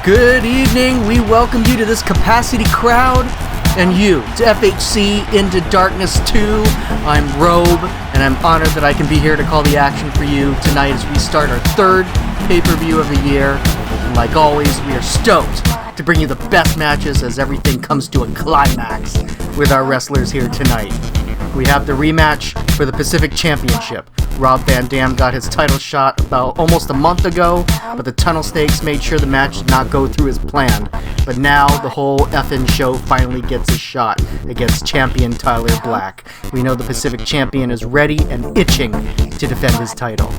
Good evening, we welcome you to this capacity crowd, and you to FHC Into Darkness 2. I'm Robe, and I'm honored that I can be here to call the action for you tonight as we start our third pay-per-view of the year. And like always, we are stoked to bring you the best matches as everything comes to a climax with our wrestlers here tonight. We have the rematch for the Pacific Championship. Rob Van Dam got his title shot about almost a month ago, but the Tunnel Snakes made sure the match did not go through as planned. But now the whole effing show finally gets a shot against champion Tyler Black. We know the Pacific Champion is ready and itching to defend his title.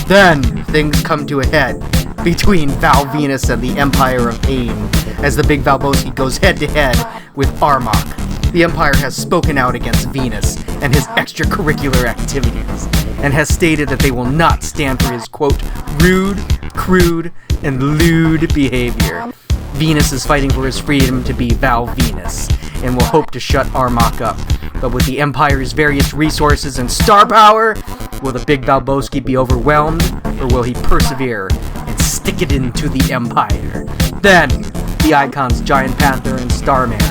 Then things come to a head between Val Venis and the Empire of Pain as the Big Valboski goes head to head with Armach. The Empire has spoken out against Venus and his extracurricular activities, and has stated that they will not stand for his, quote, rude, crude, and lewd behavior. Venus is fighting for his freedom to be Val Venis, and will hope to shut Armach up. But with the Empire's various resources and star power, will the Big Valboski be overwhelmed, or will he persevere and stick it into the Empire? Then, the Icons Giant Panther and Starman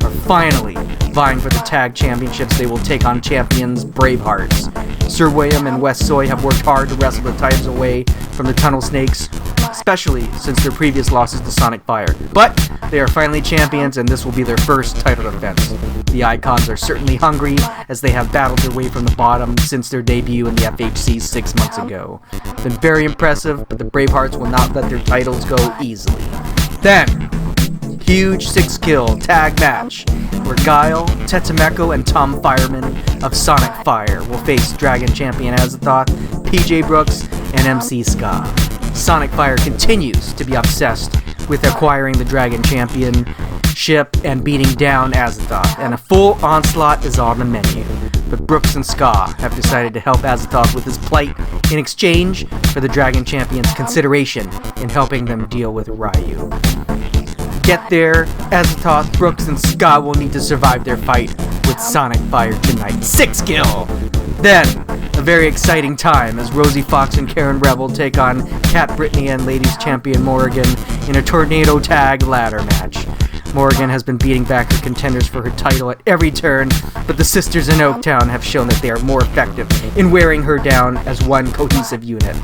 are finally vying for the tag championships. They will take on champions Bravehearts. Sir William and Wes Suy have worked hard to wrestle the titles away from the Tunnel Snakes, especially since their previous losses to Sonic Fire. But they are finally champions, and this will be their first title defense. The Icons are certainly hungry, as they have battled their way from the bottom since their debut in the FHC 6 months ago. Been very impressive, but the Bravehearts will not let their titles go easily. Then, huge 6-kill tag match where Guile, Tetemeko, and Tom Fireman of Sonic Fire will face Dragon Champion Azethoth, PJ Brooks, and MC Ska. Sonic Fire continues to be obsessed with acquiring the Dragon Championship and beating down Azethoth, and a full onslaught is on the menu. But Brooks and Ska have decided to help Azethoth with his plight in exchange for the Dragon Champion's consideration in helping them deal with Ryu. Get there, Azethoth, Brooks, and Ska will need to survive their fight with Sonic Fire tonight. 6-kill! Then, a very exciting time as Rosie Fox and Karen Rebel take on Kat Brittany and Ladies Champion Morrigan in a tornado tag ladder match. Morrigan has been beating back her contenders for her title at every turn, but the sisters in Oaktown have shown that they are more effective in wearing her down as one cohesive unit.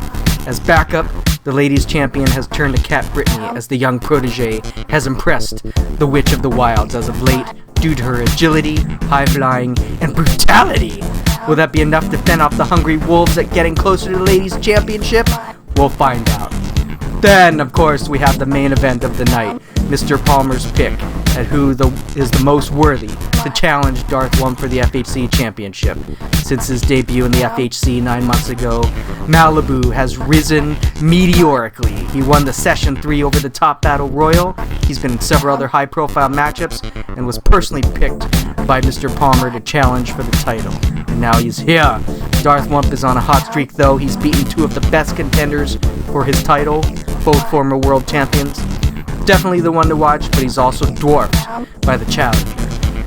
As backup, the Ladies Champion has turned to Kat Brittany as the young protege has impressed the Witch of the Wilds as of late due to her agility, high-flying, and brutality. Will that be enough to fend off the hungry wolves at getting closer to the Ladies Championship? We'll find out. Then, of course, we have the main event of the night, Mr. Palmer's pick at who is the most worthy to challenge Darth Wump for the FHC Championship. Since his debut in the FHC 9 months ago, Malibu has risen meteorically. He won the Session 3 Over the Top Battle Royal. He's been in several other high-profile matchups and was personally picked by Mr. Palmer to challenge for the title. And now he's here. Darth Wump is on a hot streak, though. He's beaten two of the best contenders for his title, both former world champions. Definitely the one to watch, but he's also dwarfed by the challenger.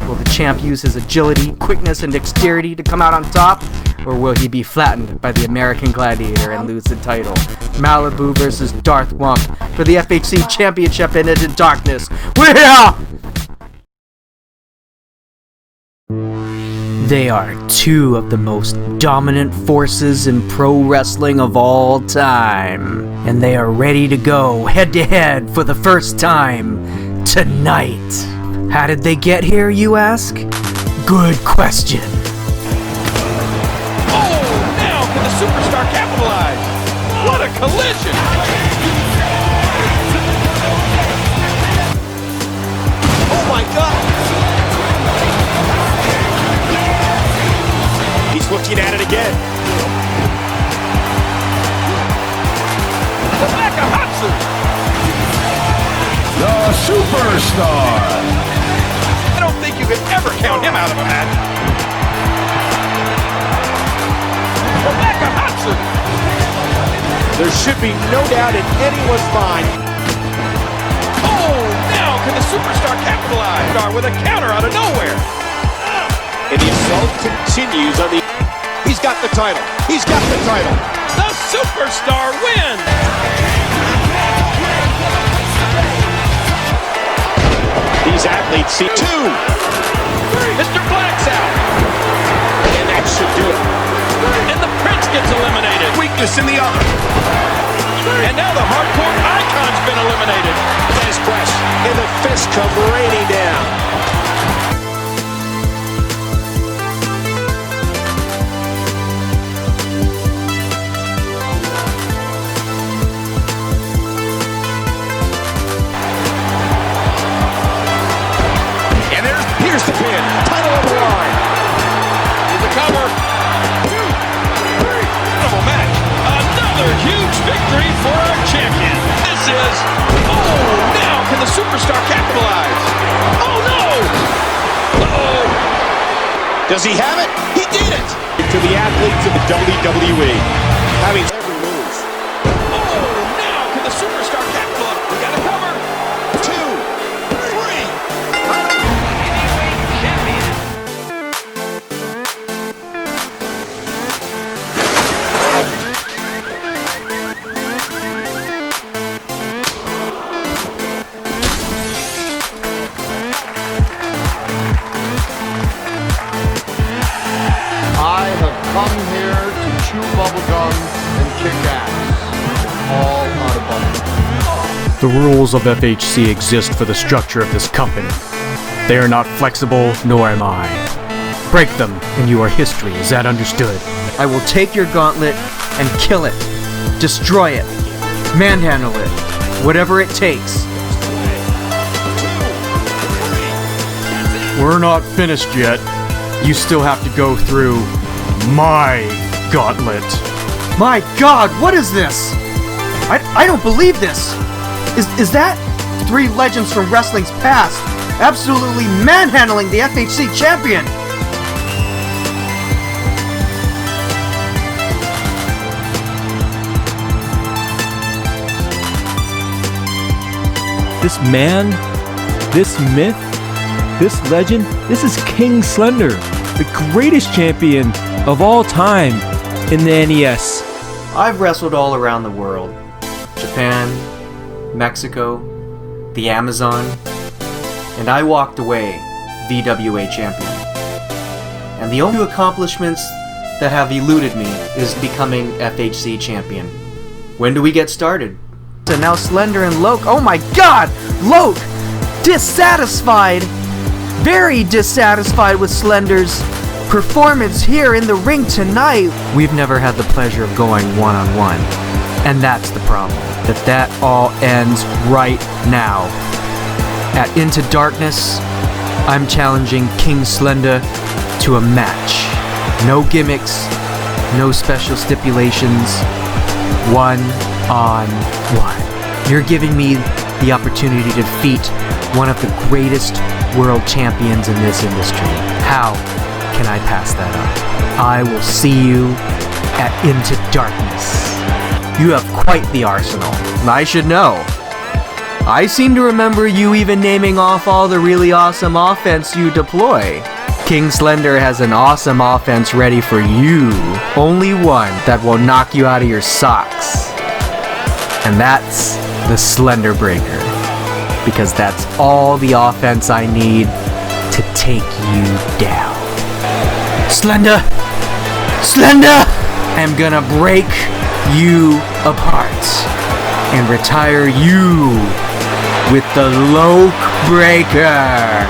Will the champ use his agility, quickness, and dexterity to come out on top? Or will he be flattened by the American Gladiator and lose the title? Malibu versus Darth Wump for the FHC Championship and Into Darkness. We're here! They are two of the most dominant forces in pro wrestling of all time, and they are ready to go head-to-head for the first time tonight. How did they get here, you ask? Good question. Oh, now can the superstar capitalize? What a collision! Oh my God! He's looking at it again. Takahatsu! The superstar! I don't think you could ever count him out of a match. Takahatsu! There should be no doubt in anyone's mind. Oh, now can the superstar capitalize? With a counter out of nowhere. And the assault continues on the... He's got the title. He's got the title. The superstar wins. these athletes see. 2, 3. Mr. Black's out. And that should do it. And the Prince gets eliminated. Weakness in the other. And now the hardcore icon's been eliminated. Nice press. And the fist come raining down. Here's the pin. Title on the line. Here's the cover. 2, 3. Incredible match. Another huge victory for our champion. This is... Oh, now can the superstar capitalize? Oh, no. Uh-oh. Does he have it? He did it. To the athletes of the WWE. Having every move. Oh, now can the superstar capitalize? We got a cover. 2, 3. I have come here to chew bubblegum and kick ass. All out of bubblegum. The rules of FHC exist for the structure of this company. They are not flexible, nor am I. Break them, and you are history. Is that understood? I will take your gauntlet and kill it. Destroy it. Manhandle it. Whatever it takes. We're not finished yet. You still have to go through my gauntlet. My God, what is this? I don't believe this. Is that 3 legends from wrestling's past absolutely manhandling the FHC champion? This man, this myth, this legend, this is King Slender, the greatest champion of all time in the NES. I've wrestled all around the world. Japan, Mexico, the Amazon, and I walked away VWA Champion. And the only accomplishments that have eluded me is becoming FHC Champion. When do we get started? And now Slender and Loke, oh my God! Loke! Dissatisfied! Very dissatisfied with Slender's performance here in the ring tonight. We've never had the pleasure of going one-on-one. And that's the problem. That all ends right now. At Into Darkness, I'm challenging King Slender to a match. No gimmicks, no special stipulations. One-on-one. You're giving me the opportunity to defeat one of the greatest world champions in this industry. How can I pass that up? I will see you at Into Darkness. You have quite the arsenal. I should know. I seem to remember you even naming off all the really awesome offense you deploy. King Slender has an awesome offense ready for you. Only one that will knock you out of your socks. And that's the Slender Breaker. Because that's all the offense I need to take you down. Slender! Slender! I'm gonna break you apart and retire you with the Loke Breaker,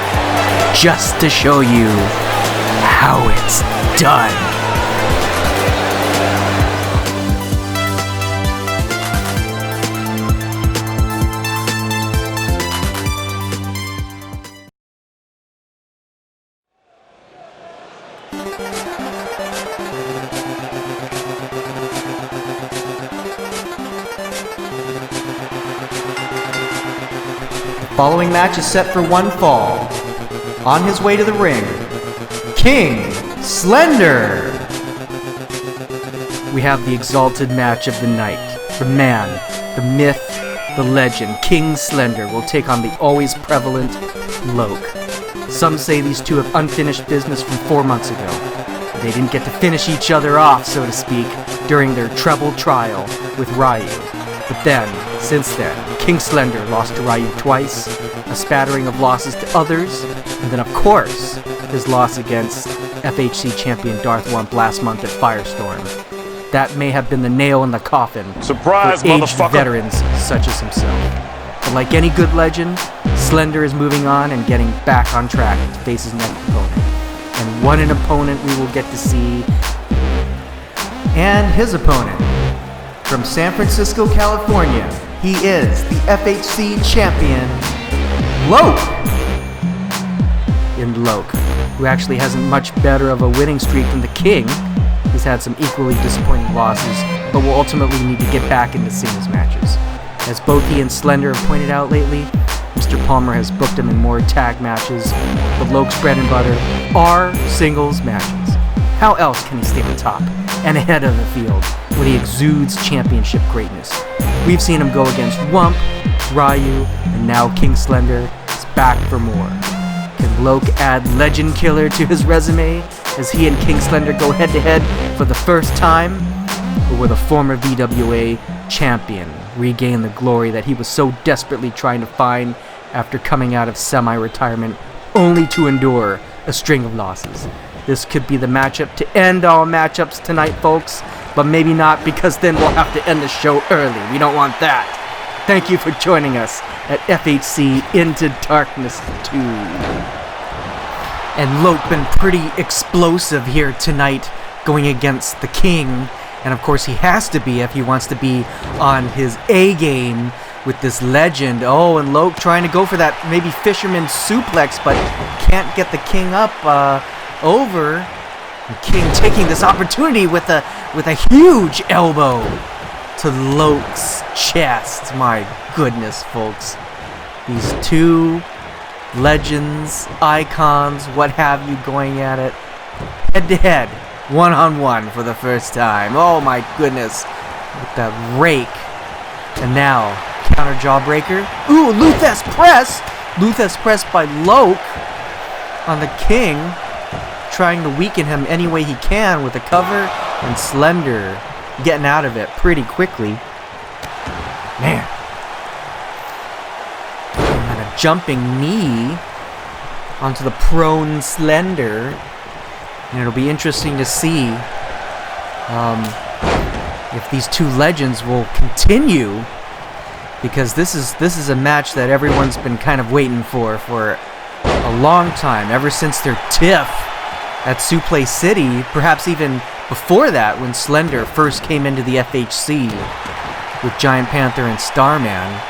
just to show you how it's done. Following match is set for one fall. On his way to the ring, King Slender! We have the exalted match of the night. The man, the myth, the legend, King Slender will take on the always prevalent Loke. Some say these two have unfinished business from 4 months ago. They didn't get to finish each other off, so to speak, during their treble trial with Ryu. But then, since then, King Slender lost to Ryu twice, a spattering of losses to others, and then of course, his loss against FHC champion Darth Wump last month at Firestorm. That may have been the nail in the coffin Surprise, for aged motherfucker. veterans such as himself. But like any good legend, Slender is moving on and getting back on track to face his next opponent. And what an opponent we will get to see. And his opponent, from San Francisco, California, he is the FHC champion, Loke. In Loke, who actually hasn't much better of a winning streak than the King. He's had some equally disappointing losses, but will ultimately need to get back into singles matches. As both he and Slender have pointed out lately, Mr. Palmer has booked him in more tag matches, but Loke's bread and butter are singles matches. How else can he stay on top and ahead of the field when he exudes championship greatness? We've seen him go against Wump, Ryu, and now King Slender is back for more. Can Loke add Legend Killer to his resume as he and King Slender go head-to-head for the first time? Or will the former VWA Champion regain the glory that he was so desperately trying to find after coming out of semi-retirement only to endure a string of losses? This could be the matchup to end all matchups tonight, folks, but maybe not, because then we'll have to end the show early. We don't want that. Thank you for joining us at FHC Into Darkness 2. And Loke been pretty explosive here tonight going against the King. And of course he has to be if he wants to be on his A game with this legend. Oh, and Loke trying to go for that maybe fisherman suplex, but can't get the King up over. And King taking this opportunity with a huge elbow to Loke's chest. My goodness, folks. These two legends, icons, what have you, going at it head to head, one-on-one for the first time. Oh my goodness. With that rake. And now, counter jawbreaker. Ooh, Luthes press! Luthes press by Loke on the King, trying to weaken him any way he can with a cover, and Slender getting out of it pretty quickly. Man. And a jumping knee onto the prone Slender. And it'll be interesting to see if these two legends will continue, because this is a match that everyone's been kind of waiting for a long time, ever since their tiff at Suplay City, perhaps even before that, when Slender first came into the FHC with Giant Panther and Starman.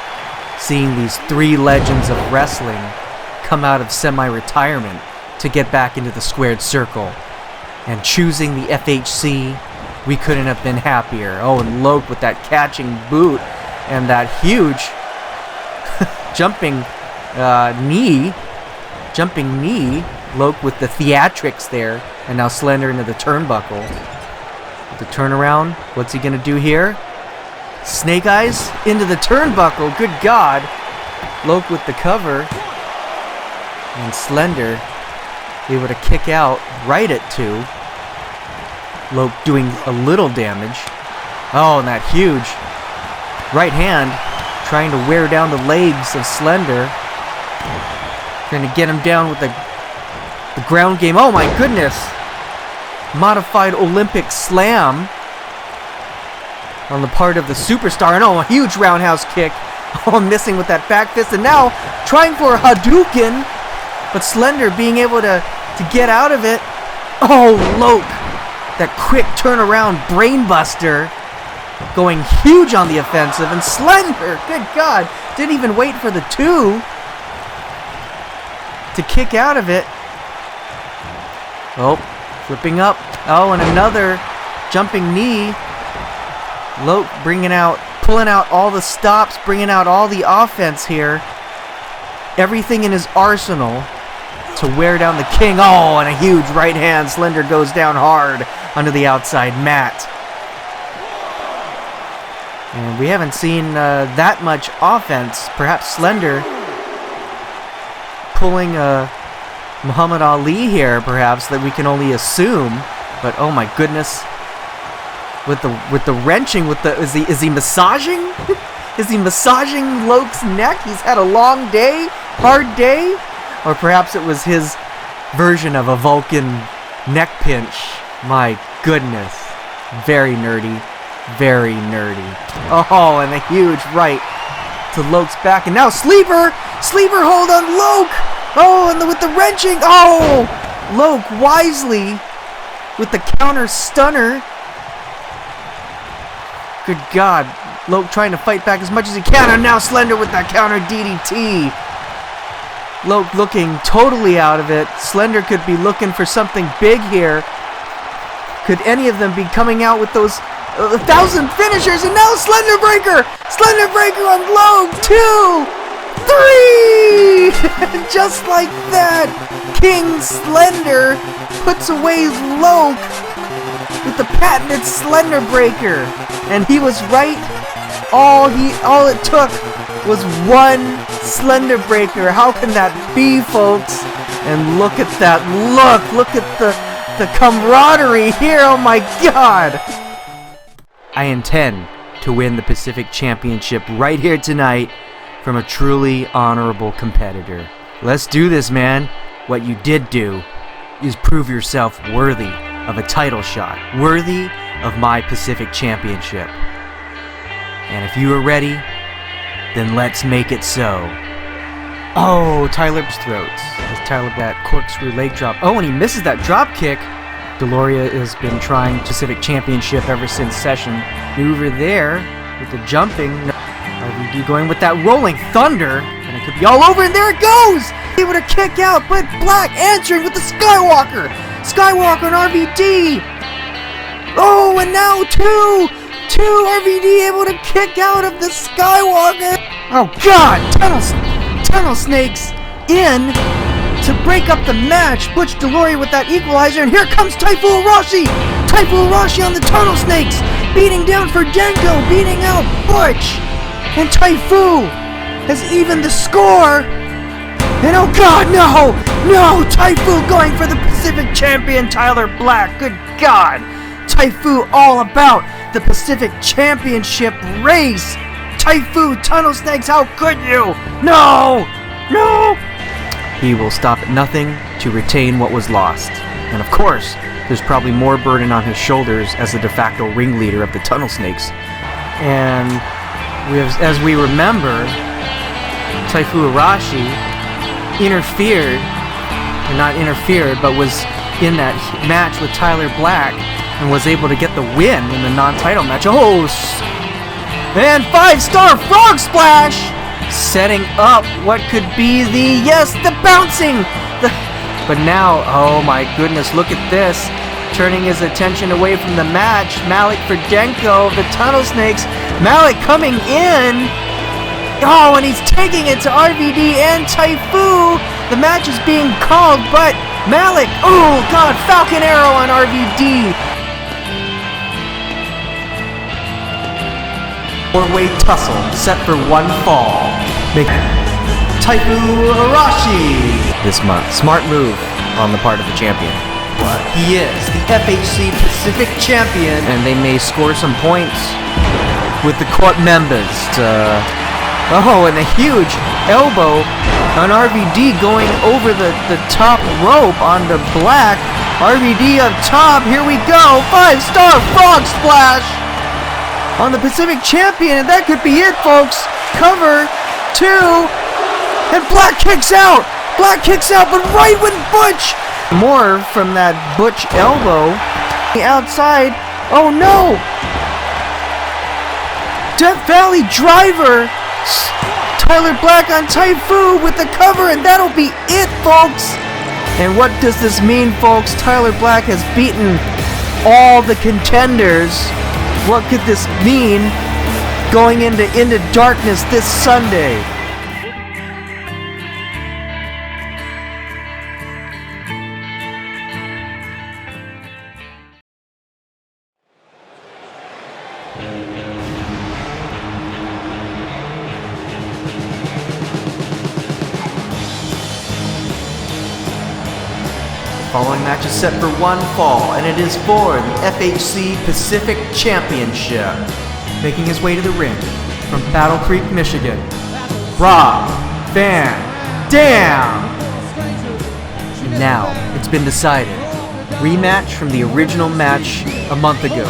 Seeing these three legends of wrestling come out of semi-retirement to get back into the squared circle. And choosing the FHC, we couldn't have been happier. Oh, and Loke with that catching boot and that huge jumping knee. Loke with the theatrics there, and now Slender into the turnbuckle. With the turnaround, what's he gonna do here? Snake Eyes into the turnbuckle, good God. Loke with the cover, and Slender able to kick out right at 2. Loke doing a little damage. Oh, and that huge right hand trying to wear down the legs of Slender. Trying to get him down with the ground game. Oh my goodness! Modified Olympic slam on the part of the superstar. And oh, a huge roundhouse kick. Oh, missing with that back fist. And now trying for a Hadouken. But Slender being able to get out of it. Oh, Loke. That quick turnaround brainbuster. Going huge on the offensive. And Slender, good God, didn't even wait for the 2 to kick out of it. Oh, flipping up. Oh, and another jumping knee. Loke pulling out all the stops, bringing out all the offense here. Everything in his arsenal to wear down the King. Oh, and a huge right hand. Slender goes down hard onto the outside mat. And we haven't seen that much offense. Perhaps Slender pulling Muhammad Ali here, perhaps, that we can only assume. But oh my goodness. With the wrenching, is he massaging Is he massaging Loke's neck? He's had a long day, hard day? Or perhaps it was his version of a Vulcan neck pinch. My goodness. Very nerdy. Very nerdy. Oh, and a huge right to Loke's back. And now Sleeper! Sleeper hold on Loke! Oh, and with the wrenching. Oh! Loke wisely with the counter stunner. Good God. Loke trying to fight back as much as he can. And now Slender with that counter DDT. Loke looking totally out of it. Slender could be looking for something big here. Could any of them be coming out with those 1,000 finishers? And now Slender Breaker! Slender Breaker on Loke! 2, 3! Just like that, King Slender puts away Loke with the patented Slender Breaker. And he was right. All it took was one Slender Breaker. How can that be, folks? And look at that. Look at the camaraderie here. Oh my God. I intend to win the Pacific Championship right here tonight from a truly honorable competitor. Let's do this, man. What you did do is prove yourself worthy of a title shot, worthy of my Pacific Championship. And if you are ready, then let's make it so. Oh, Tyler's throats. As Tyler that corkscrew leg drop. Oh, and he misses that drop kick. Deloria has been trying Pacific Championship ever since session. Maneuver there with the jumping. RVD going with that rolling thunder. And it could be all over, and there it goes! Able to kick out, but Black answering with the Skywalker. Skywalker and RVD. Oh, and now two RVD able to kick out of the Skywalker. Oh God, tunnel snakes in to break up the match. Butch Deloria with that equalizer, and here comes Taifu Arashi. Taifu Arashi on the tunnel snakes, beating down for Denko, beating out Butch, and Taifu has evened the score. And oh God, no, Taifu going for the Pacific Champion Tyler Black. Good God, Taifu all about the Pacific Championship race. Taifu, tunnel snakes, how could you? No! He will stop at nothing to retain what was lost. And of course, there's probably more burden on his shoulders as the de facto ringleader of the tunnel snakes. And as we remember, Taifu Arashi but was in that match with Tyler Black and was able to get the win in the non-title match. Oh, and 5-star frog splash, setting up what could be the bouncing. But now, oh my goodness, look at this. Turning his attention away from the match. Malik for Denko, the tunnel snakes. Malik coming in. Oh, and he's taking it to RVD and Taifu. The match is being called, but Malik, oh God, Falcon Arrow on RVD. Four-way tussle set for one fall. Taifu Arashi this month. Smart move on the part of the champion. But he is the FHC Pacific Champion, and they may score some points with the court members. Oh, and a huge elbow on RVD going over the top rope on the Black. RVD up top. Here we go. 5-star frog splash on the Pacific Champion, and that could be it, folks. Cover 2, and Black kicks out, but right when Butch, more from that Butch elbow, the outside, oh no, Death Valley driver, Tyler Black on Taifu with the cover, and that'll be it, folks. And what does this mean, folks? Tyler Black has beaten all the contenders. What could this mean going into darkness this Sunday? Following match is set for one fall, and it is for the FHC Pacific Championship. Making his way to the ring from Battle Creek, Michigan, Rob Van Dam. And now, it's been decided. Rematch from the original match a month ago.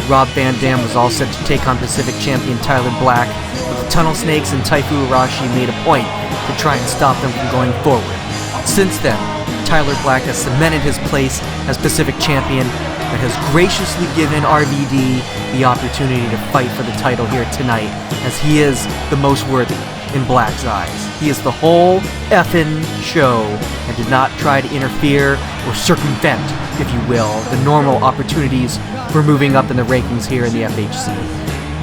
Rob Van Dam was all set to take on Pacific Champion Tyler Black, but the Tunnel Snakes and Taifu Arashi made a point to try and stop them from going forward. Since then, Tyler Black has cemented his place as Pacific Champion and has graciously given RVD the opportunity to fight for the title here tonight, as he is the most worthy in Black's eyes. He is the whole effing show and did not try to interfere or circumvent, if you will, the normal opportunities for moving up in the rankings here in the FHC.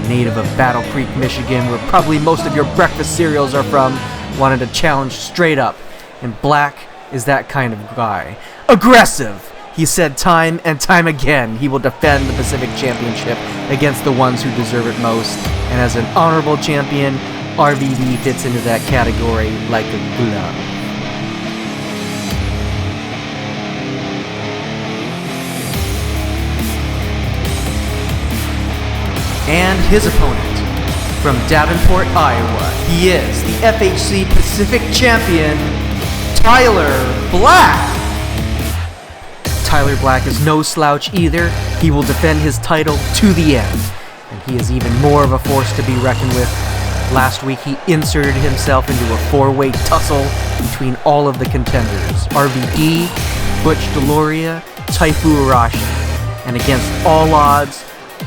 Native of Battle Creek, Michigan, where probably most of your breakfast cereals are from, wanted to challenge straight up, and Black is that kind of guy. Aggressive! He said time and time again he will defend the Pacific Championship against the ones who deserve it most, and as an honorable champion, RVD fits into that category like a glove. And his opponent, from Davenport, Iowa, he is the FHC Pacific Champion, Tyler Black. Tyler Black is no slouch either. He will defend his title to the end, and he is even more of a force to be reckoned with. Last week, he inserted himself into a four-way tussle between all of the contenders, RVD, Butch Deloria, Taifu Arashi, and against all odds,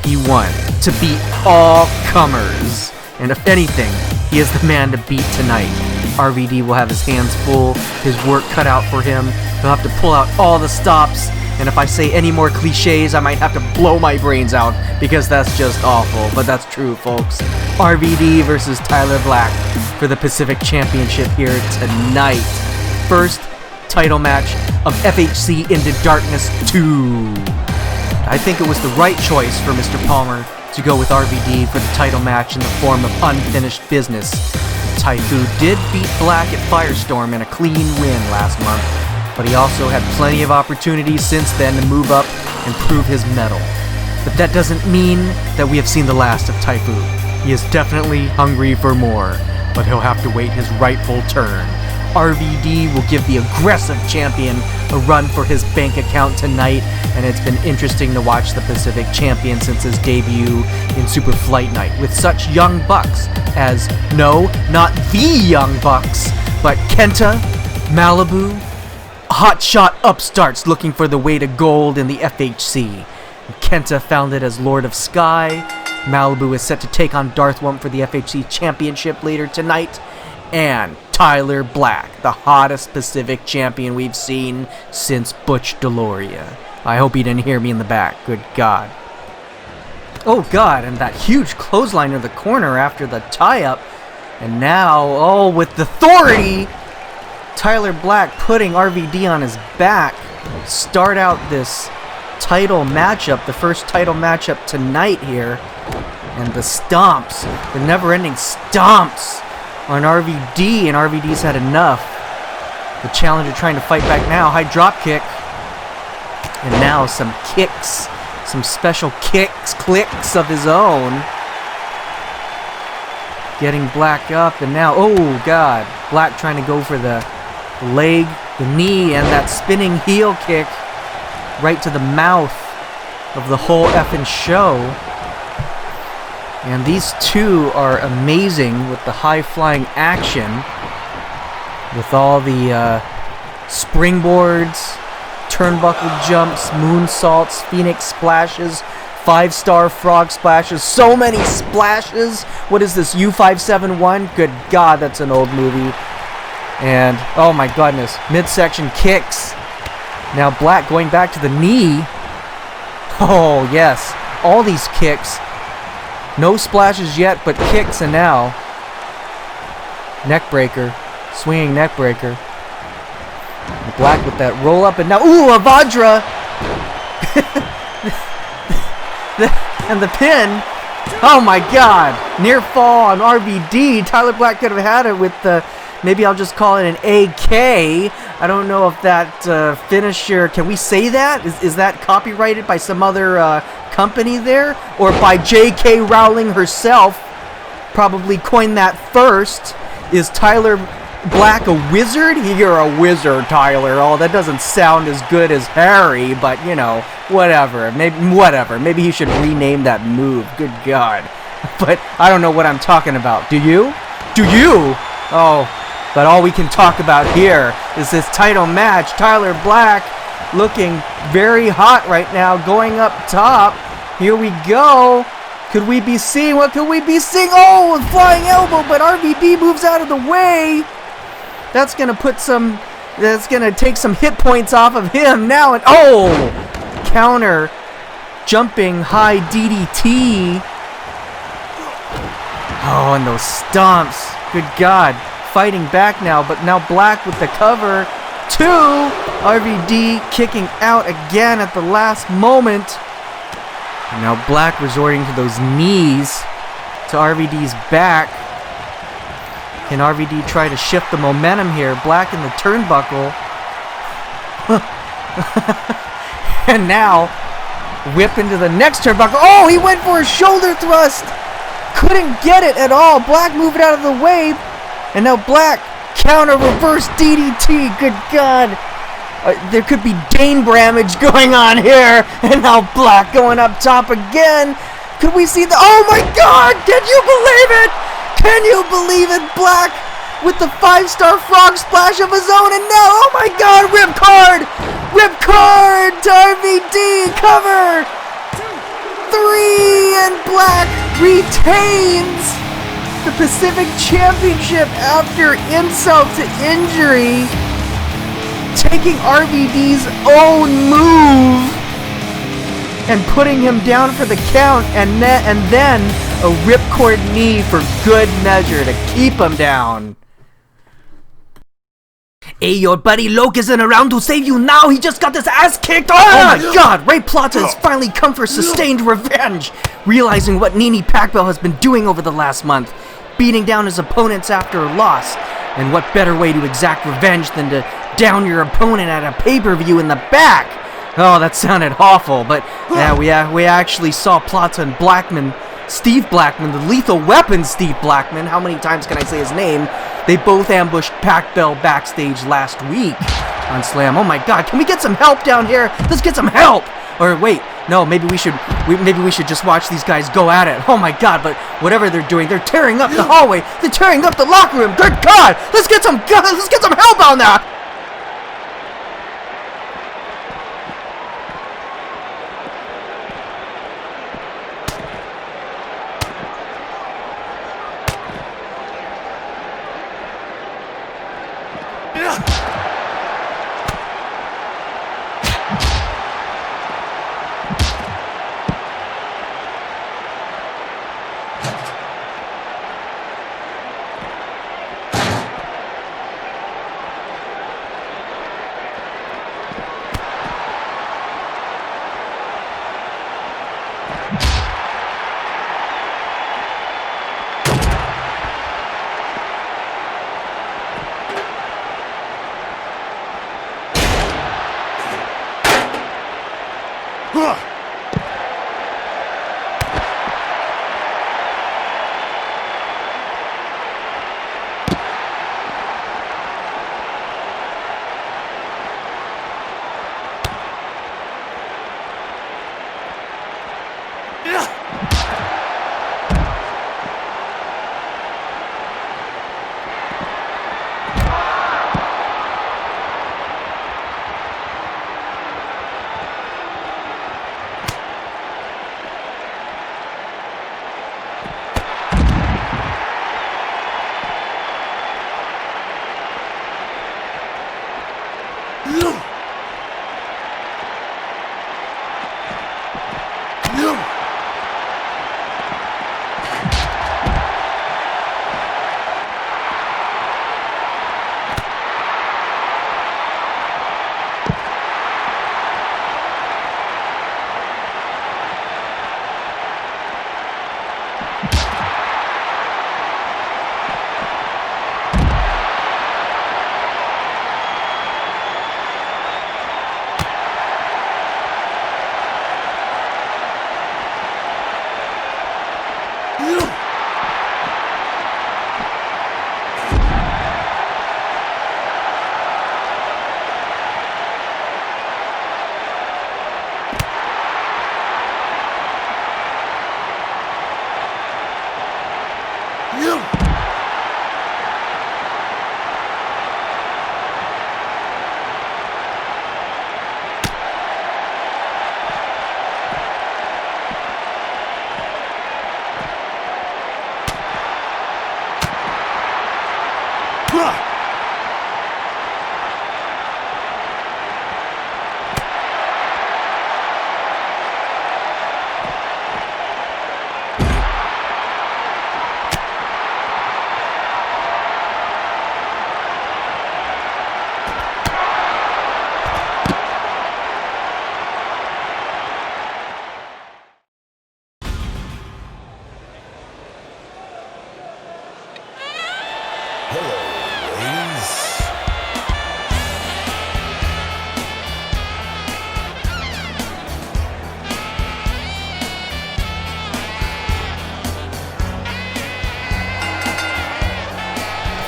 he won to beat all comers. And if anything, he is the man to beat tonight. RVD will have his hands full, his work cut out for him. He'll have to pull out all the stops, and if I say any more cliches, I might have to blow my brains out, because that's just awful, but that's true, folks. RVD versus Tyler Black for the Pacific Championship here tonight. First title match of FHC Into Darkness 2. I think it was the right choice for Mr. Palmer to go with RVD for the title match in the form of unfinished business. Taifu did beat Black at Firestorm in a clean win last month, but he also had plenty of opportunities since then to move up and prove his mettle. But that doesn't mean that we have seen the last of Taifu. He is definitely hungry for more, but he'll have to wait his rightful turn. RVD will give the aggressive champion a run for his bank account tonight, and it's been interesting to watch the Pacific Champion since his debut in Super Flight Night with such young bucks as, no, not the young bucks, but Kenta, Malibu, hotshot upstarts looking for the way to gold in the FHC. Kenta found it as Lord of Sky. Malibu is set to take on Darth Wump for the FHC Championship later tonight. And Tyler Black, the hottest Pacific champion we've seen since Butch Deloria. I hope he didn't hear me in the back. Good God. Oh God, and that huge clothesline in the corner after the tie-up. And now, oh, with authority, Tyler Black putting RVD on his back. Start out this title matchup, the first title matchup tonight here. And the stomps, the never-ending stomps on RVD, and RVD's had enough. The challenger trying to fight back now. High drop kick. And now some kicks. Some special kicks, clicks of his own. Getting Black up, and now, oh God. Black trying to go for the leg, the knee, and that spinning heel kick right to the mouth of the whole effing show. And these two are amazing with the high-flying action, with all the springboards, turnbuckle jumps, moonsaults, phoenix splashes, 5-star frog splashes, so many splashes. What is this, U571? Good God, that's an old movie. And, oh my goodness, midsection kicks. Now Black going back to the knee. Oh, yes, all these kicks. No splashes yet, but kicks, and now neckbreaker, swinging neckbreaker. Black with that roll up, and now, ooh, a Vajra! And the pin. Oh my God! Near fall on RVD. Tyler Black could have had it with the, maybe I'll just call it an AK. I don't know if that finisher, can we say that? Is that copyrighted by some other company there, or by J.K. Rowling herself? probably coined that first. Is Tyler Black a wizard? You're a wizard, Tyler. Oh, that doesn't sound as good as Harry, but you know, whatever. Maybe he should rename that move. Good God. But I don't know what I'm talking about. Do you? Do you? Oh, but all we can talk about here is this title match. Tyler Black looking very hot right now, going up top. Here we go. Could we be seeing? What could we be seeing? Oh, a flying elbow, but RVD moves out of the way. That's gonna take some hit points off of him now. And oh, counter, jumping high DDT. Oh, and those stomps. Good God, fighting back now, but now Black with the cover. 2, RVD kicking out again at the last moment. And now Black resorting to those knees to RVD's back. Can RVD try to shift the momentum here? Black in the turnbuckle. And now, whip into the next turnbuckle. Oh, he went for a shoulder thrust. Couldn't get it at all. Black moved out of the way. And now Black counter reverse DDT. Good God. There could be Dane Bramage going on here. And now Black going up top again. Could we see the... Oh my God! Can you believe it? Can you believe it? Black with the 5-star frog splash of his own. And now, oh my God, ripcord! Ripcord to RVD. Cover. 3, and Black retains the Pacific Championship after insult to injury. Taking RVD's own move and putting him down for the count, and then a ripcord knee for good measure to keep him down. Hey, your buddy Loke isn't around to save you now. He just got his ass kicked. Oh my God, Ray Plata has finally come for sustained revenge. Realizing what Nini Pacbell has been doing over the last month, beating down his opponents after a loss. And what better way to exact revenge than to down your opponent at a pay-per-view in the back? Oh, that sounded awful, but yeah, we actually saw Plata and Steve Blackman, the Lethal Weapon Steve Blackman, how many times can I say his name? They both ambushed Pacbell backstage last week on Slam. Oh my God, can we get some help down here? Let's get some help! Or wait, no, maybe we should just watch these guys go at it. Oh my God, but whatever they're doing, they're tearing up the hallway, they're tearing up the locker room. Good God, let's get some help on that!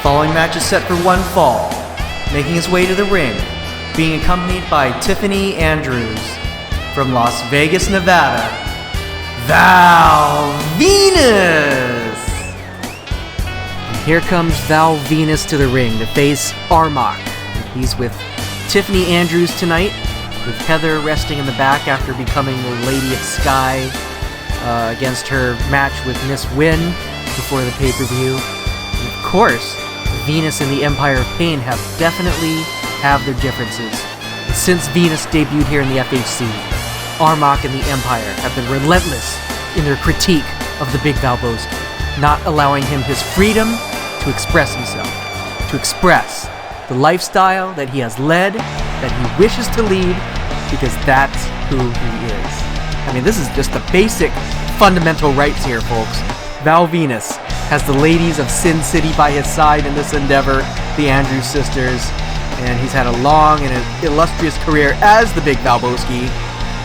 Following match is set for one fall. Making his way to the ring, being accompanied by Tiffany Andrews from Las Vegas, Nevada, Val Venis! And here comes Val Venis to the ring to face Armach. He's with Tiffany Andrews tonight, with Heather resting in the back after becoming the Lady of Sky against her match with Miss Wynn before the pay-per-view. And of course, Venis and the Empire of Pain definitely have their differences. Since Venis debuted here in the FHC, Armach and the Empire have been relentless in their critique of the Big Valboski, not allowing him his freedom to express himself, to express the lifestyle that he has led, that he wishes to lead, because that's who he is. I mean, this is just the basic fundamental rights here, folks. Val Venis has the ladies of Sin City by his side in this endeavor, the Andrews sisters, and he's had a long and illustrious career as the Big Valboski,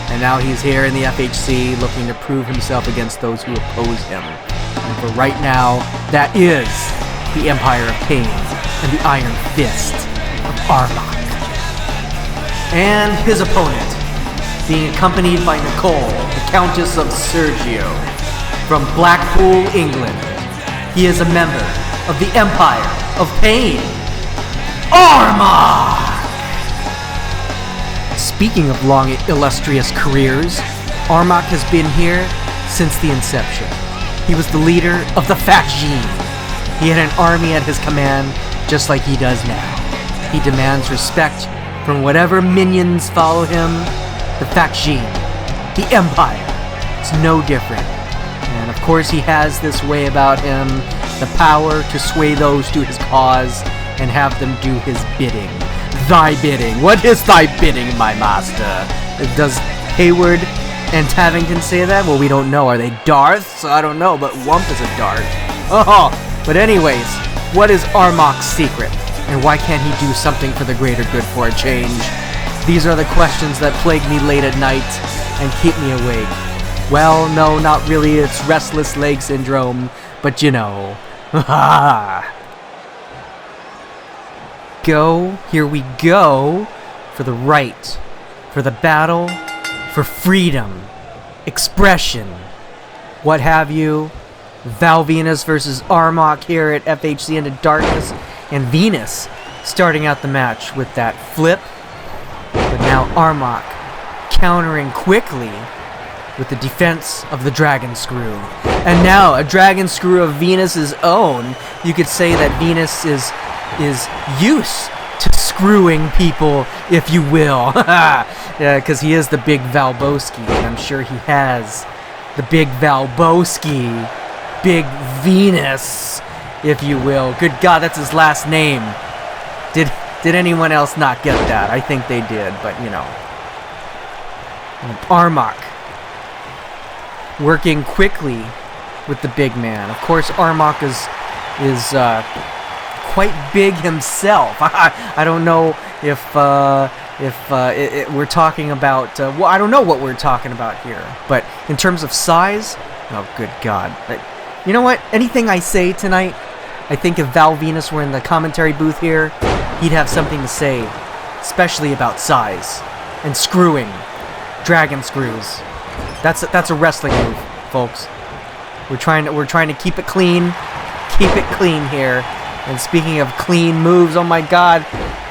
and now he's here in the FHC looking to prove himself against those who oppose him. And for right now, that is the Empire of Pain and the Iron Fist of Armach. And his opponent, being accompanied by Nicole, the Countess of Sergio, from Blackpool, England. He is a member of the Empire of Pain, Armach! Speaking of long, illustrious careers, Armach has been here since the inception. He was the leader of the faction. He had an army at his command, just like he does now. He demands respect from whatever minions follow him. The faction, the Empire, it's no different. And of course he has this way about him, the power to sway those to his cause and have them do his bidding. Thy bidding. What is thy bidding, my master? Does Hayward and Tavington say that? Well, we don't know. Are they Darths? I don't know, but Wump is a Darth. Oh, but anyways, what is Armach's secret? And why can't he do something for the greater good for a change? These are the questions that plague me late at night and keep me awake. Well, no, not really. It's restless leg syndrome, but you know. Here we go, for the right, for the battle, for freedom, expression, what have you. Val Venis versus Armach here at FHC Into Darkness, and Venis starting out the match with that flip, but now Armach countering quickly with the defense of the Dragon Screw. And now a Dragon Screw of Venus's own. You could say that Venis is used to screwing people, if you will. Yeah, because he is the Big Valboski, and I'm sure he has the Big Valboski, Big Venis, if you will. Good God, that's his last name. Did anyone else not get that? I think they did, but you know. Armach working quickly with the big man. Of course, Armach is quite big himself. I don't know if we're talking about. Well, I don't know what we're talking about here. But in terms of size, oh good God! You know what? Anything I say tonight, I think if Val Venis were in the commentary booth here, he'd have something to say, especially about size and screwing, dragon screws. That's a wrestling move, folks. We're trying to keep it clean here. And speaking of clean moves, oh my God,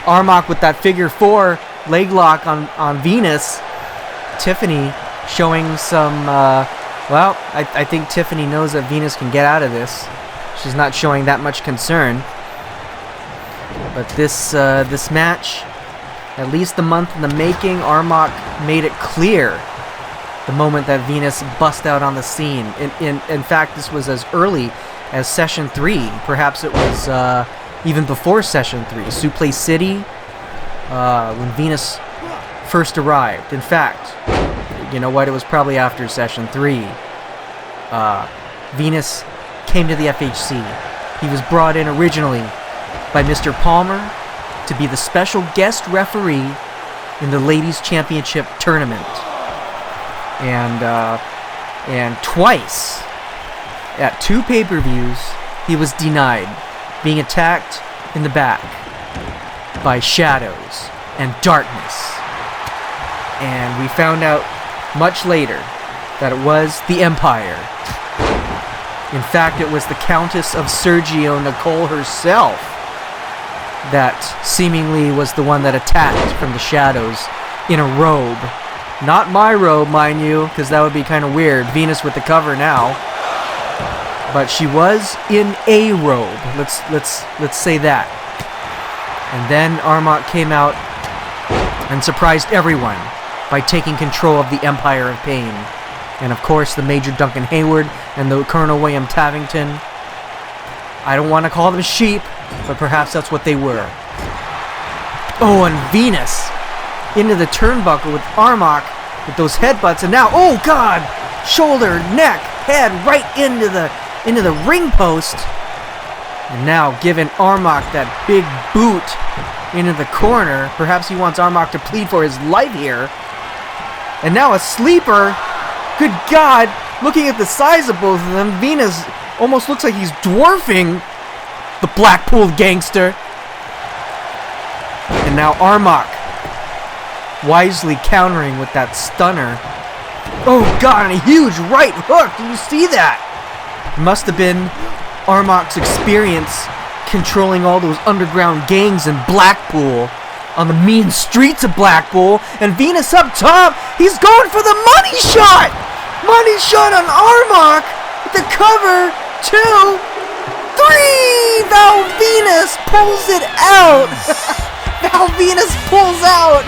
Armach with that figure 4 leg lock on Venis. Tiffany showing some. Well, I think Tiffany knows that Venis can get out of this. She's not showing that much concern. But this match, at least a month in the making, Armach made it clear the moment that Venis bust out on the scene. In fact, this was as early as Session 3. Perhaps it was even before Session 3. Suplay City, when Venis first arrived. In fact, you know what? It was probably after Session 3. Venis came to the FHC. He was brought in originally by Mr. Palmer to be the special guest referee in the Ladies Championship tournament. And twice, at 2 pay-per-views, he was denied being attacked in the back by shadows and darkness. And we found out much later that it was the Empire. In fact, it was the Countess of Sergio Nicole herself that seemingly was the one that attacked from the shadows in a robe. Not my robe, mind you, because that would be kind of weird. Venus with the cover now. But she was in a robe. Let's say that. And then Armach came out and surprised everyone by taking control of the Empire of Pain. And of course, the Major Duncan Hayward and the Colonel William Tavington. I don't want to call them sheep, but perhaps that's what they were. Oh, and Venus into the turnbuckle with Armach with those headbutts, and now, oh God, shoulder, neck, head right into the ring post. And now giving Armach that big boot into the corner. Perhaps he wants Armach to plead for his life here. And now a sleeper. Good God, looking at the size of both of them, Venus almost looks like he's dwarfing the Blackpool gangster. And now Armach wisely countering with that stunner. Oh God, and a huge right hook. Do you see that? Must have been Armach's experience controlling all those underground gangs in Blackpool, on the mean streets of Blackpool. And Venus up top, he's going for the money shot! Money shot on Armach with the cover. 2, 3! Val Venis pulls it out! Val Venis pulls out!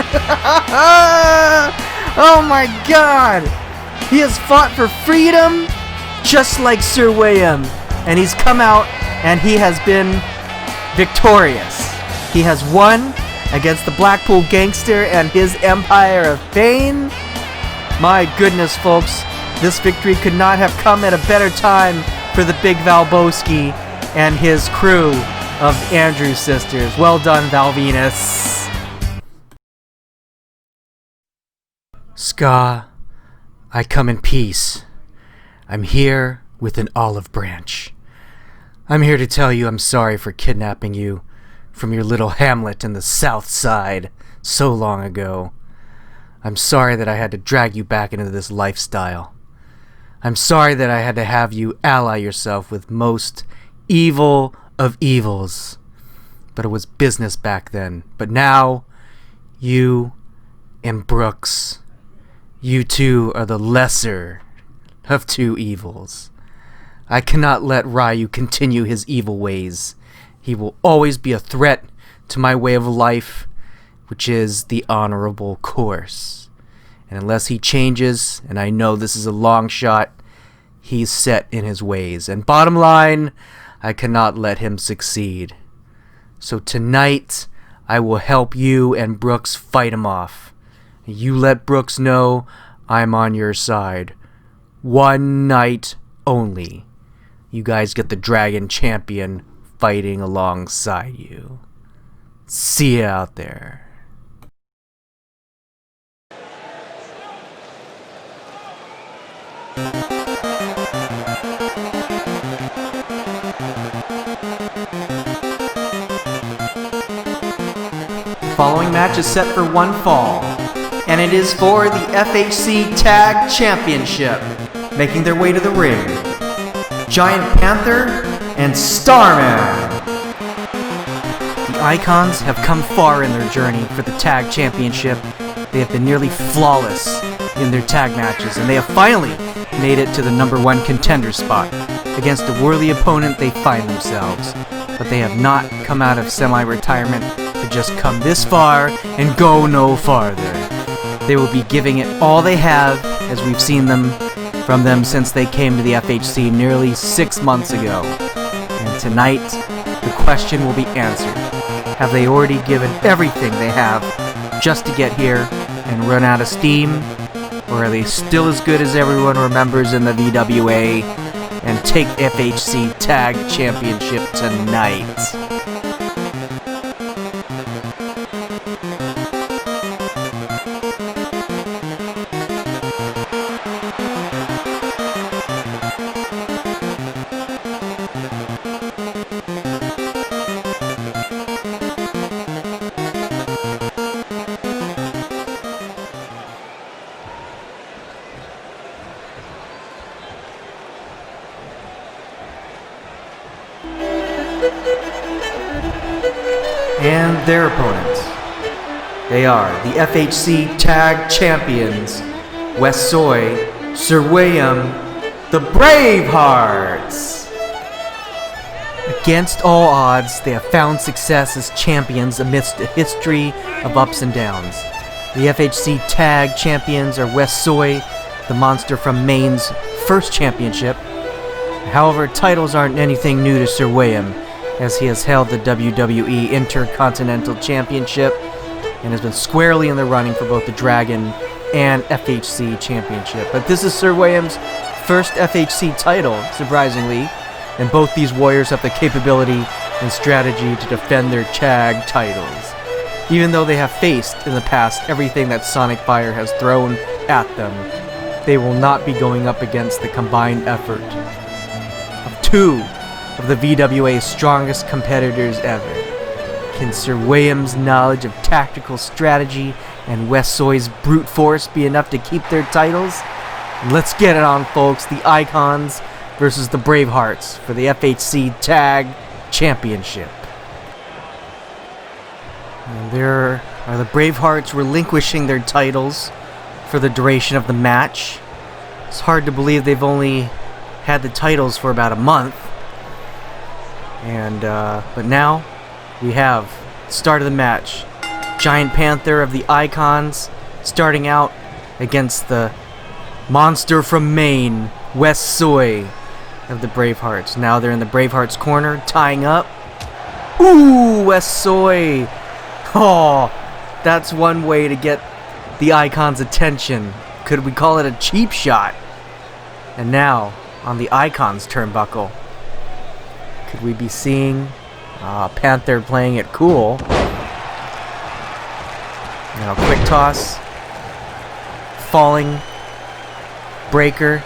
Oh my God! He has fought for freedom just like Sir William. And he's come out and he has been victorious. He has won against the Blackpool gangster and his Empire of Pain. My goodness, folks, this victory could not have come at a better time for the Big Valboski and his crew of Andrew sisters. Well done, Val Venis. Ska, I come in peace. I'm here with an olive branch. I'm here to tell you I'm sorry for kidnapping you from your little hamlet in the South Side so long ago. I'm sorry that I had to drag you back into this lifestyle. I'm sorry that I had to have you ally yourself with most evil of evils. But it was business back then. But now, you and Brooks, you two are the lesser of two evils. I cannot let Ryu continue his evil ways. He will always be a threat to my way of life, which is the honorable course. And unless he changes, and I know this is a long shot, he's set in his ways. And bottom line, I cannot let him succeed. So tonight, I will help you and Brooks fight him off. You let Brooks know I'm on your side. One night only. You guys get the Dragon Champion fighting alongside you. See you out there. The following match is set for one fall, and it is for the FHC Tag Championship. Making their way to the ring, Giant Panther and Starman. The Icons have come far in their journey for the Tag Championship. They have been nearly flawless in their tag matches, and they have finally made it to the #1 contender spot against a worthy opponent they find themselves. But they have not come out of semi-retirement to just come this far and go no farther. They will be giving it all they have, as we've seen from them since they came to the FHC nearly 6 months ago. And tonight, the question will be answered. Have they already given everything they have just to get here and run out of steam? Or are they still as good as everyone remembers in the VWA and take FHC Tag Championship tonight? And their opponents. They are the FHC Tag Champions, Wes Suy, Sir William, the Bravehearts. Against all odds, they have found success as champions amidst a history of ups and downs. The FHC Tag Champions are Wes Suy, the monster from Maine's first championship. However, titles aren't anything new to Sir William, as he has held the WWE Intercontinental Championship and has been squarely in the running for both the Dragon and FHC Championship. But this is Sir William's first FHC title, surprisingly, and both these warriors have the capability and strategy to defend their tag titles. Even though they have faced in the past everything that Sonic Fire has thrown at them, they will not be going up against the combined effort of two of the VWA's strongest competitors ever. Can Sir William's knowledge of tactical strategy and Wes Suy's brute force be enough to keep their titles? Let's get it on, folks. The Icons versus the Bravehearts for the FHC Tag Championship. And there are the Bravehearts relinquishing their titles for the duration of the match. It's hard to believe they've only had the titles for about a month. And but now we have the start of the match. Giant Panther of the Icons starting out against the monster from Maine, Wes Suy of the Bravehearts. Now they're in the Bravehearts corner, tying up. Ooh, Wes Suy. Oh, that's one way to get the Icons' attention. Could we call it a cheap shot? And now, on the Icons' turnbuckle, could we be seeing Panther playing it cool? Now, quick toss. Falling breaker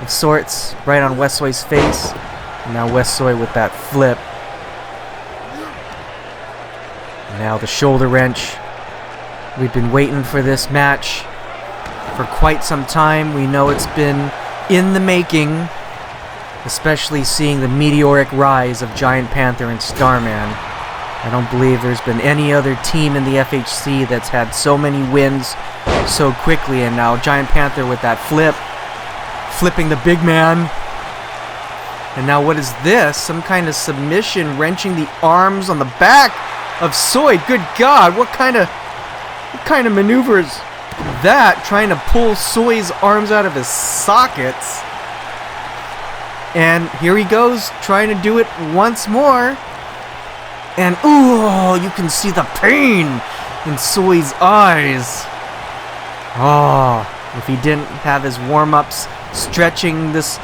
of sorts right on Wes Suy's face. And now Wes Suy with that flip. And now the shoulder wrench. We've been waiting for this match for quite some time. We know it's been in the making, especially seeing the meteoric rise of Giant Panther and Starman. I don't believe there's been any other team in the FHC that's had so many wins so quickly. And now Giant Panther with that flip, flipping the big man. And now what is this? Some kind of submission, wrenching the arms on the back of Suy. Good God, what kind of maneuver is that? Trying to pull Suy's arms out of his sockets. And here he goes, trying to do it once more. And ooh, you can see the pain in Suy's eyes. Oh, if he didn't have his warm-ups stretching this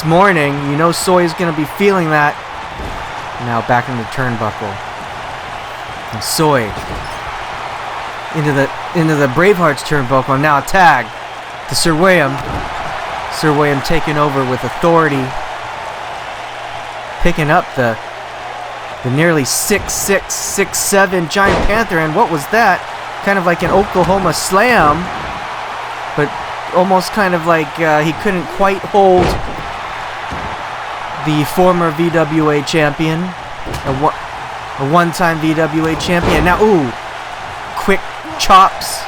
morning, you know Suy's gonna be feeling that. Now back in the turnbuckle. And Suy into the Bravehearts turnbuckle. Now a tag to Sir William. Sir William taking over with authority, picking up the nearly 6'6", 6'7" Giant Panther. And what was that? Kind of like an Oklahoma Slam, but almost kind of like he couldn't quite hold the former VWA Champion, a one-time VWA Champion. Now, ooh, quick chops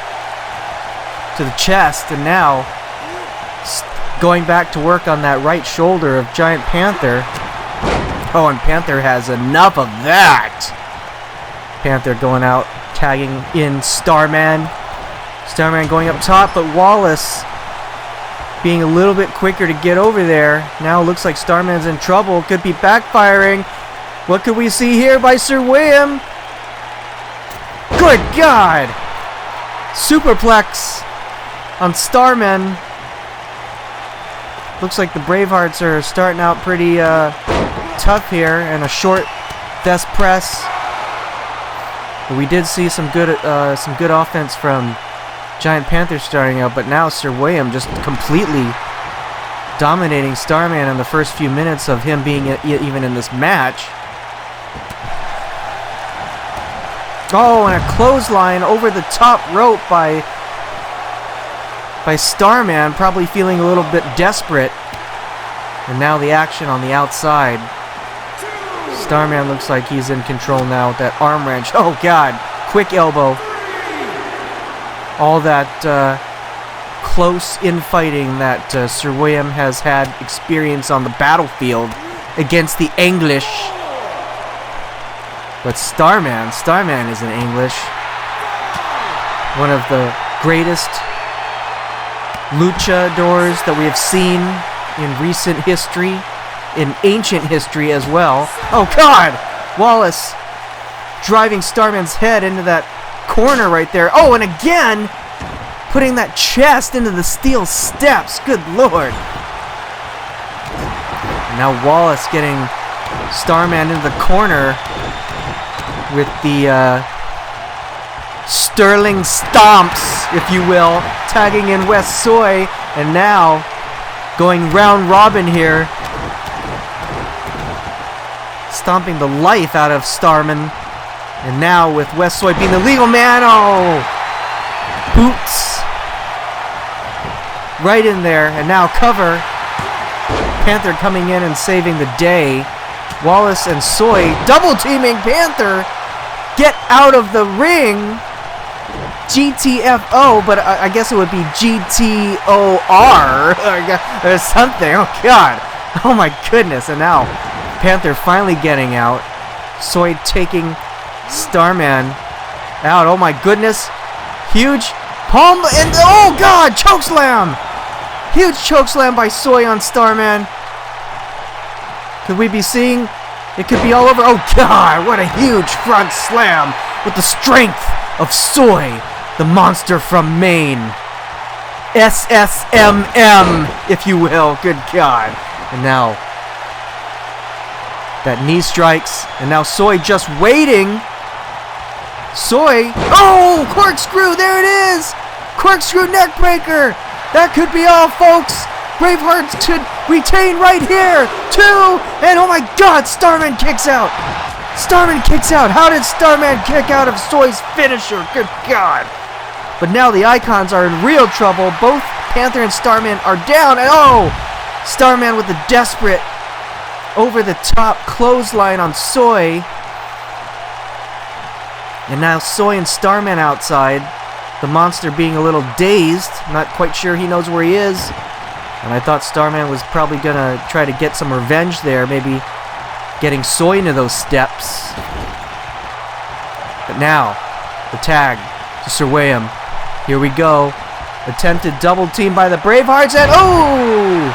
to the chest, and now going back to work on that right shoulder of Giant Panther. Oh, and Panther has enough of that. Panther going out, tagging in Starman. Starman going up top, but Wallace being a little bit quicker to get over there. Now it looks like Starman's in trouble. Could be backfiring. What could we see here by Sir William? Good God! Superplex on Starman. Looks like the Bravehearts are starting out pretty tough here, and a short desk press. But we did see some good offense from Giant Panther starting out, but now Sir William just completely dominating Starman in the first few minutes of him being even in this match. Oh, and a clothesline over the top rope by Starman, probably feeling a little bit desperate. And now the action on the outside. Starman looks like he's in control now with that arm wrench. Oh, God. Quick elbow. All that close infighting that Sir William has had experience on the battlefield against the English. But Starman isn't English. One of the greatest luchadors that we have seen in recent history, in ancient history as well. Oh, God! Wallace driving Starman's head into that corner right there. Oh, and again, putting that chest into the steel steps. Good Lord. And now Wallace getting Starman into the corner with the Sterling stomps, if you will, tagging in Wes Suy, and now going round robin here, stomping the life out of Starman, and now with Wes Suy being the legal man. Oh, boots right in there, and now cover. Panther coming in and saving the day. Wallace and Suy double teaming Panther. Get out of the ring. GTFO, but I guess it would be GTOR or something. Oh, God. Oh, my goodness. And now Panther finally getting out. Suy taking Starman out. Oh, my goodness. Huge palm. And, oh, God. Chokeslam. Huge chokeslam by Suy on Starman. Could we be seeing... It could be all over. Oh, God, what a huge front slam with the strength of Suy, the monster from Maine. SSMM, if you will. Good God. And now, that knee strikes. And now Suy just waiting. Suy. Oh, corkscrew. There it is. Corkscrew neck breaker. That could be all, folks. Bravehearts to retain right here. 2. And oh my God, Starman kicks out. Starman kicks out. How did Starman kick out of Suy's finisher? Good God. But now the Icons are in real trouble. Both Panther and Starman are down. And oh, Starman with a desperate over-the-top clothesline on Suy. And now Suy and Starman outside. The monster being a little dazed. Not quite sure he knows where he is. And I thought Starman was probably going to try to get some revenge there, maybe getting Suy into those steps. But now, the tag to Sir William. Here we go. Attempted double team by the Bravehearts, and oh!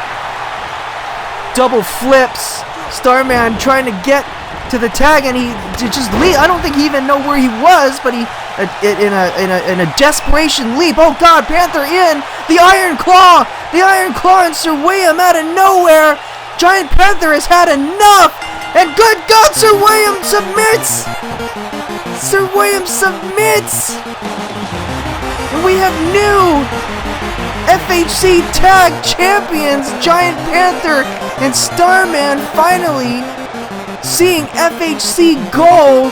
Double flips. Starman trying to get to the tag, and he just leave. I don't think he even know where he was, but he in a desperation leap. Oh God, Panther in the Iron Claw. The Iron Claw and Sir William out of nowhere. Giant Panther has had enough, and good God, Sir William submits. Sir William submits, and we have new FHC Tag Champions, Giant Panther and Starman, finally seeing FHC Gold.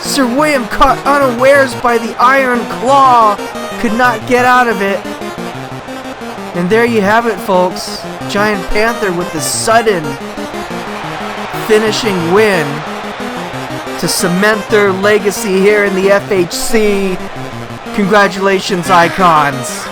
Sir William caught unawares by the Iron Claw, could not get out of it. And there you have it, folks. Giant Panther with the sudden finishing win to cement their legacy here in the FHC. Congratulations, Icons.